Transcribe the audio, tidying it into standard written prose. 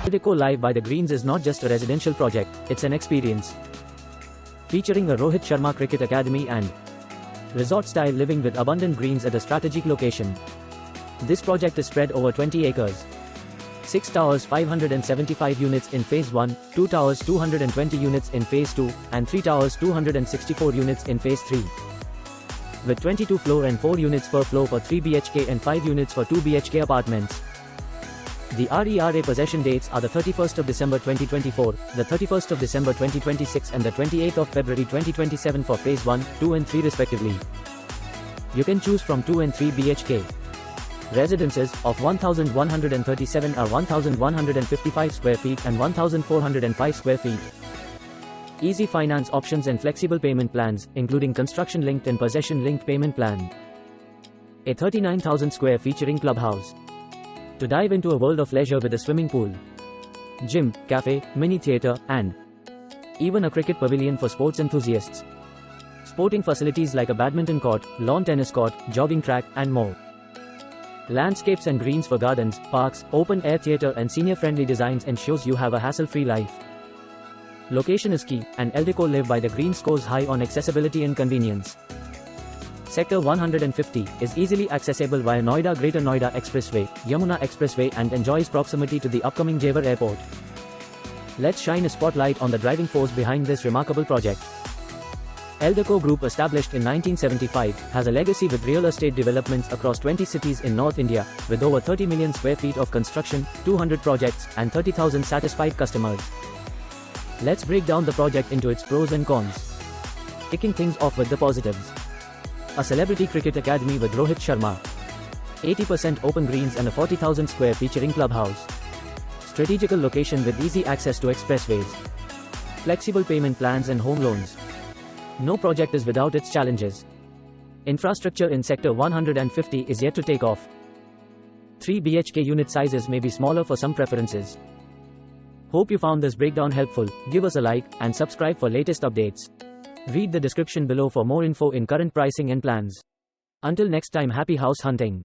Eldeco Live by the Greens is not just a residential project, it's an experience. Featuring a Rohit Sharma Cricket Academy and resort-style living with abundant greens at a strategic location. This project is spread over 20 acres. 6 towers 575 units in Phase 1, 2 towers 220 units in Phase 2, and 3 towers 264 units in Phase 3. With 22 floor and 4 units per floor for 3 BHK and 5 units for 2 BHK apartments. The RERA possession dates are the 31st of December 2024, the 31st of December 2026 and the 28th of February 2027 for Phase 1, 2 and 3 respectively. You can choose from 2 and 3 BHK. Residences of 1,137 are 1,155 square feet and 1,405 square feet. Easy finance options and flexible payment plans, including construction-linked and possession-linked payment plan. A 39,000 square featuring clubhouse. To dive into a world of leisure with a swimming pool, gym, cafe, mini theatre, and even a cricket pavilion for sports enthusiasts. Sporting facilities like a badminton court, lawn tennis court, jogging track, and more. Landscapes and greens for gardens, parks, open-air theatre and senior-friendly designs ensures you have a hassle-free life. Location is key, and Eldeco Live by the Green scores high on accessibility and convenience. Sector 150 is easily accessible via Noida Greater Noida Expressway, Yamuna Expressway and enjoys proximity to the upcoming Jewar Airport. Let's shine a spotlight on the driving force behind this remarkable project. Eldeco Group, established in 1975, has a legacy with real estate developments across 20 cities in North India, with over 30 million square feet of construction, 200 projects, and 30,000 satisfied customers. Let's break down the project into its pros and cons. Kicking things off with the positives. A celebrity cricket academy with Rohit Sharma. 80% open greens and a 40,000 square featuring clubhouse. Strategical location with easy access to expressways. Flexible payment plans and home loans. No project is without its challenges. Infrastructure in Sector 150 is yet to take off. 3 BHK unit sizes may be smaller for some preferences. Hope you found this breakdown helpful. Give us a like and subscribe for latest updates. Read the description below for more info in current pricing and plans. Until next time, happy house hunting.